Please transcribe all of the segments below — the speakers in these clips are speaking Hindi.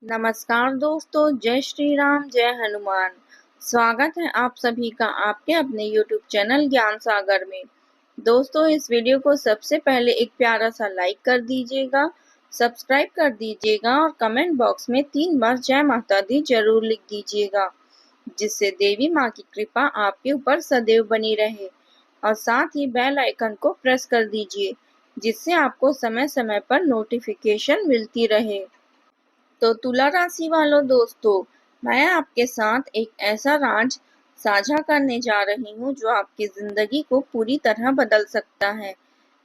नमस्कार दोस्तों, जय श्री राम, जय हनुमान। स्वागत है आप सभी का आपके अपने YouTube चैनल ज्ञान सागर में। दोस्तों, इस वीडियो को सबसे पहले एक प्यारा सा लाइक कर दीजिएगा, सब्सक्राइब कर दीजिएगा और कमेंट बॉक्स में 3 बार जय माता दी जरूर लिख दीजिएगा, जिससे देवी माँ की कृपा आपके ऊपर सदैव बनी रहे। और साथ ही बेल आइकन को प्रेस कर दीजिए, जिससे आपको समय समय पर नोटिफिकेशन मिलती रहे। तो तुला राशि वालों दोस्तों, मैं आपके साथ एक ऐसा राज साझा करने जा रही हूँ जो आपकी जिंदगी को पूरी तरह बदल सकता है।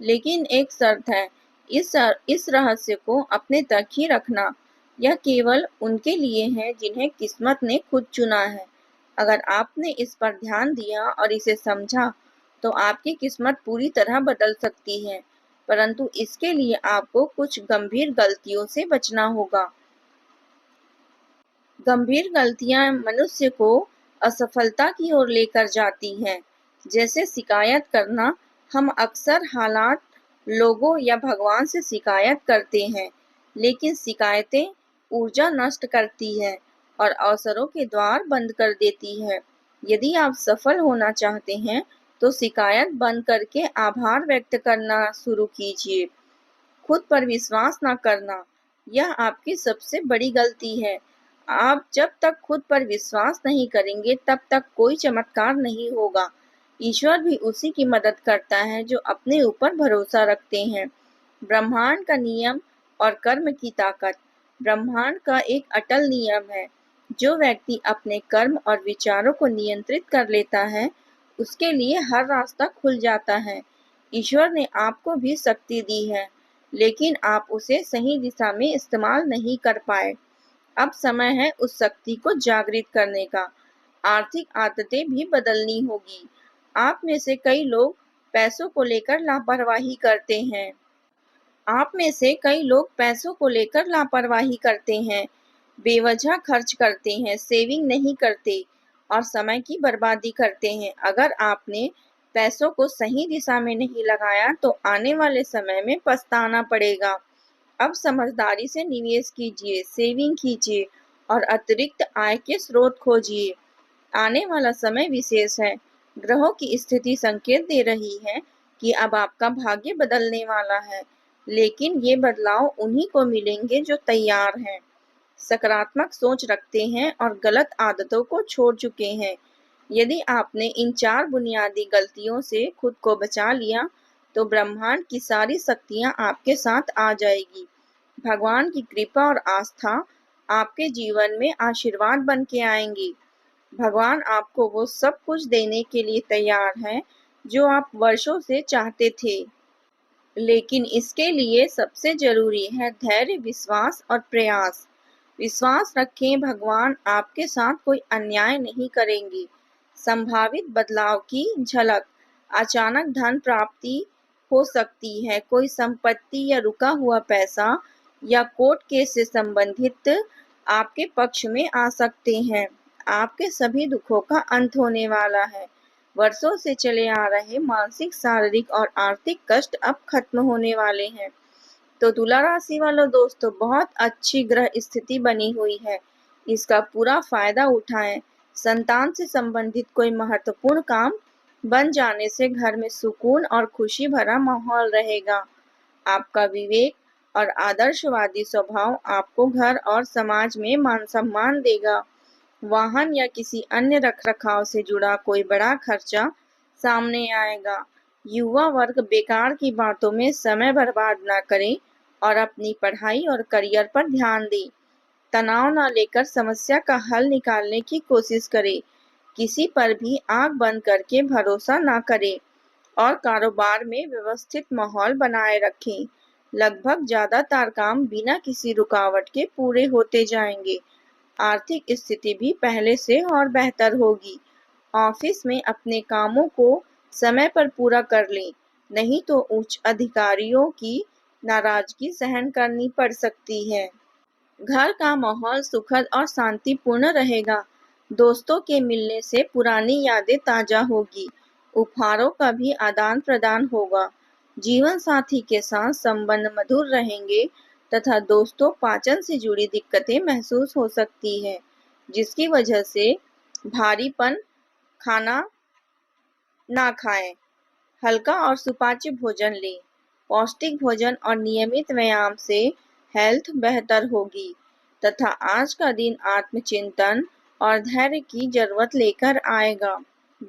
लेकिन एक शर्त है, इस रहस्य को अपने तक ही रखना। यह केवल उनके लिए है जिन्हें किस्मत ने खुद चुना है। अगर आपने इस पर ध्यान दिया और इसे समझा, तो आपकी किस्मत पूरी तरह बदल सकती है। परंतु इसके लिए आपको कुछ गंभीर गलतियों से बचना होगा। गंभीर गलतियां मनुष्य को असफलता की ओर लेकर जाती हैं, जैसे शिकायत करना। हम अक्सर हालात, लोगों या भगवान से शिकायत करते हैं, लेकिन शिकायतें ऊर्जा नष्ट करती है और अवसरों के द्वार बंद कर देती है। यदि आप सफल होना चाहते हैं, तो शिकायत बंद करके आभार व्यक्त करना शुरू कीजिए। खुद पर विश्वास न करना, यह आपकी सबसे बड़ी गलती है। आप जब तक खुद पर विश्वास नहीं करेंगे, तब तक कोई चमत्कार नहीं होगा। ईश्वर भी उसी की मदद करता है जो अपने ऊपर भरोसा रखते हैं। ब्रह्मांड का नियम और कर्म की ताकत। ब्रह्मांड का एक अटल नियम है, जो व्यक्ति अपने कर्म और विचारों को नियंत्रित कर लेता है, उसके लिए हर रास्ता खुल जाता है। ईश्वर ने आपको भी शक्ति दी है, लेकिन आप उसे सही दिशा में इस्तेमाल नहीं कर पाए। अब समय है उस शक्ति को जागृत करने का। आर्थिक आदतें भी बदलनी होगी। आप में से कई लोग पैसों को लेकर लापरवाही करते हैं। आप में से कई लोग पैसों को लेकर लापरवाही करते हैं, बेवजह खर्च करते हैं, सेविंग नहीं करते और समय की बर्बादी करते हैं। अगर आपने पैसों को सही दिशा में नहीं लगाया, तो आने वाले समय में पछताना पड़ेगा। अब समझदारी से निवेश कीजिए, सेविंग कीजिए और अतिरिक्त आय के स्रोत खोजिए। आने वाला समय विशेष है। ग्रहों की स्थिति संकेत दे रही है कि अब आपका भाग्य बदलने वाला है, लेकिन ये बदलाव उन्हीं को मिलेंगे जो तैयार हैं, सकारात्मक सोच रखते हैं और गलत आदतों को छोड़ चुके हैं। यदि आपने इन 4 बुनियादी गलतियों से खुद को बचा लिया, तो ब्रह्मांड की सारी शक्तियां आपके साथ आ जाएगी। भगवान की कृपा और आस्था आपके जीवन में आशीर्वाद बन के आएंगी। भगवान आपको वो सब कुछ देने के लिए तैयार है जो आप वर्षों से चाहते थे। लेकिन इसके लिए सबसे जरूरी है धैर्य, विश्वास और प्रयास। विश्वास रखें, भगवान आपके साथ कोई अन्याय नहीं करेंगे। संभावित बदलाव की झलक। अचानक धन प्राप्ति हो सकती है। कोई संपत्ति या रुका हुआ पैसा या कोर्ट केस से संबंधित आपके पक्ष में आ सकते हैं। आपके सभी दुखों का अंत होने वाला है। वर्षों से चले आ रहे मानसिक, शारीरिक और आर्थिक कष्ट अब खत्म होने वाले हैं। तो तुला राशि वालों दोस्तों, बहुत अच्छी ग्रह स्थिति बनी हुई है, इसका पूरा फायदा उठाएं। संतान से संबंधित कोई महत्वपूर्ण काम बन जाने से घर में सुकून और खुशी भरा माहौल रहेगा। आपका विवेक और आदर्शवादी स्वभाव आपको घर और समाज में मान सम्मान देगा। वाहन या किसी अन्य रखरखाव से जुड़ा कोई बड़ा खर्चा सामने आएगा। युवा वर्ग बेकार की बातों में समय बर्बाद न करें और अपनी पढ़ाई और करियर पर ध्यान दें। तनाव न लेकर समस्या का हल निकालने की कोशिश करें। किसी पर भी आंख बंद करके भरोसा न करें और कारोबार में व्यवस्थित माहौल बनाए रखें। लगभग ज्यादातर काम बिना किसी रुकावट के पूरे होते जाएंगे। आर्थिक स्थिति भी पहले से और बेहतर होगी। ऑफिस में अपने कामों को समय पर पूरा कर लें, नहीं तो उच्च अधिकारियों की नाराजगी सहन करनी पड़ सकती है। घर का माहौल सुखद और शांतिपूर्ण रहेगा। दोस्तों के मिलने से पुरानी यादें ताजा होगी। उपहारों का भी आदान प्रदान होगा। जीवन साथी के साथ संबंध मधुर रहेंगे। तथा दोस्तों पाचन से जुड़ी दिक्कतें महसूस हो सकती है, जिसकी वजह से भारीपन खाना ना खाएं। हल्का और सुपाच्य भोजन लें। पौष्टिक भोजन और नियमित व्यायाम से हेल्थ बेहतर होगी तथा आज का दिन आत्मचिंतन और धैर्य की जरूरत लेकर आएगा।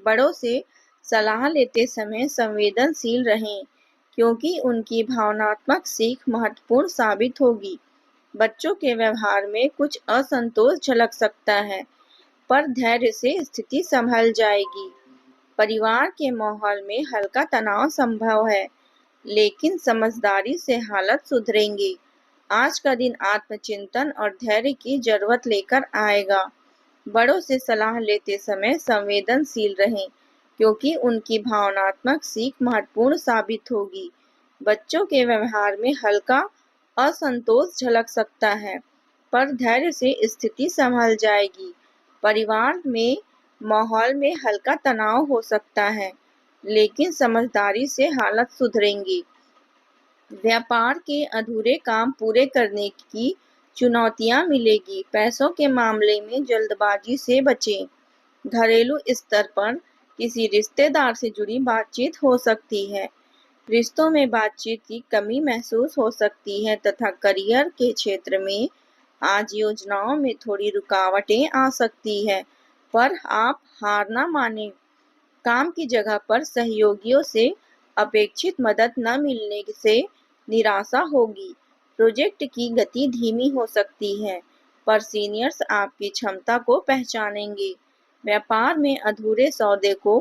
बड़ों से सलाह लेते समय संवेदनशील रहें, क्योंकि उनकी भावनात्मक सीख महत्वपूर्ण साबित होगी। बच्चों के व्यवहार में कुछ असंतोष झलक सकता है, पर धैर्य से स्थिति संभल जाएगी। परिवार के माहौल में हल्का तनाव संभव है, लेकिन समझदारी से हालत सुधरेंगे। आज का दिन आत्मचिंतन और धैर्य की जरूरत लेकर आएगा। बड़ों से सलाह लेते समय संवेदनशील रहें, क्योंकि उनकी भावनात्मक सीख महत्वपूर्ण साबित होगी। बच्चों के व्यवहार में हल्का असंतोष झलक सकता है, पर धैर्य से स्थिति संभल जाएगी। परिवार में माहौल में हल्का तनाव हो सकता है, लेकिन समझदारी से हालत सुधरेंगी। व्यापार के अधूरे काम पूरे करने की चुनौतियां मिलेगी। पैसों के मामले में जल्दबाजी से बचें। घरेलू स्तर पर किसी रिश्तेदार से जुड़ी बातचीत हो सकती है। रिश्तों में बातचीत की कमी महसूस हो सकती है तथा करियर के क्षेत्र में आज योजनाओं में थोड़ी रुकावटें आ सकती है, पर आप हार ना मानें। काम की जगह पर सहयोगियों से अपेक्षित मदद न मिलने से निराशा होगी। प्रोजेक्ट की गति धीमी हो सकती है, पर सीनियर्स आपकी क्षमता को पहचानेंगे। व्यापार में अधूरे सौदे को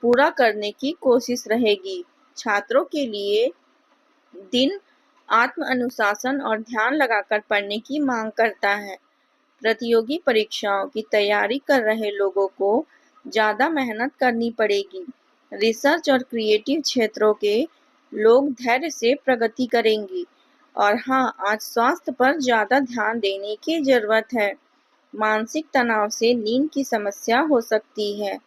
पूरा करने की कोशिश रहेगी। छात्रों के लिए दिन आत्म अनुशासन और ध्यान लगाकर पढ़ने की मांग करता है। प्रतियोगी परीक्षाओं की तैयारी कर रहे लोगों को ज़्यादा मेहनत करनी पड़ेगी। रिसर्च और क्रिएटिव क्षेत्रों के लोग धैर्य से प्रगति करेंगे। और हाँ, आज स्वास्थ्य पर ज़्यादा ध्यान देने की ज़रूरत है। मानसिक तनाव से नींद की समस्या हो सकती है।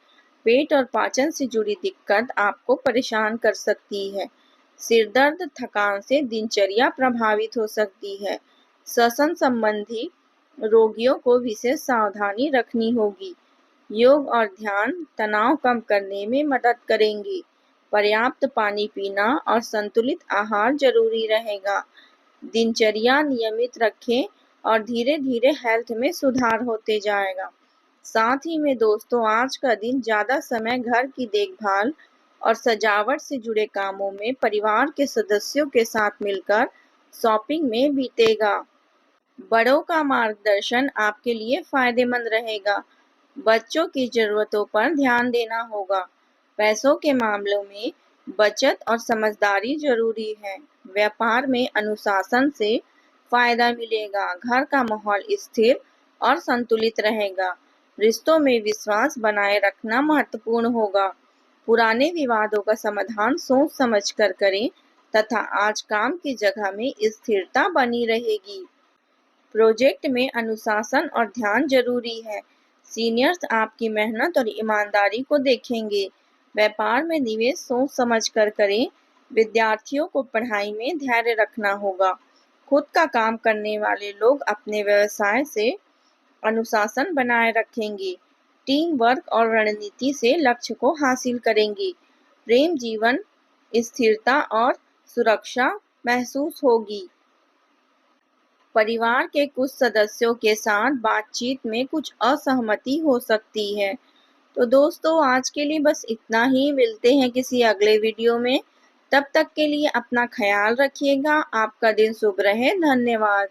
पेट और पाचन से जुड़ी दिक्कत आपको परेशान कर सकती है। सिर दर्द, थकान से दिनचर्या प्रभावित हो सकती है। श्वसन संबंधी रोगियों को विशेष सावधानी रखनी होगी। योग और ध्यान तनाव कम करने में मदद करेंगे। पर्याप्त पानी पीना और संतुलित आहार जरूरी रहेगा। दिनचर्या नियमित रखें और धीरे धीरे हेल्थ में सुधार होते जाएगा। साथ ही में दोस्तों, आज का दिन ज़्यादा समय घर की देखभाल और सजावट से जुड़े कामों में परिवार के सदस्यों के साथ मिलकर शॉपिंग में बीतेगा। बड़ों का मार्गदर्शन आपके लिए फायदेमंद रहेगा। बच्चों की जरूरतों पर ध्यान देना होगा। पैसों के मामलों में बचत और समझदारी जरूरी है। व्यापार में अनुशासन से फायदा मिलेगा। घर का माहौल स्थिर और संतुलित रहेगा। रिश्तों में विश्वास बनाए रखना महत्वपूर्ण होगा। पुराने विवादों का समाधान सोच समझ कर करें तथा आज काम की जगह में स्थिरता बनी रहेगी। प्रोजेक्ट में अनुशासन और ध्यान जरूरी है। सीनियर्स आपकी मेहनत और ईमानदारी को देखेंगे। व्यापार में निवेश सोच समझ कर करें। विद्यार्थियों को पढ़ाई में धैर्य रखना होगा। खुद का काम करने वाले लोग अपने व्यवसाय से अनुशासन बनाए रखेंगे। टीम वर्क और रणनीति से लक्ष्य को हासिल करेंगे। प्रेम जीवन स्थिरता और सुरक्षा महसूस होगी। परिवार के कुछ सदस्यों के साथ बातचीत में कुछ असहमति हो सकती है। तो दोस्तों, आज के लिए बस इतना ही। मिलते हैं किसी अगले वीडियो में। तब तक के लिए अपना ख्याल रखिएगा। आपका दिन शुभ रहे। धन्यवाद।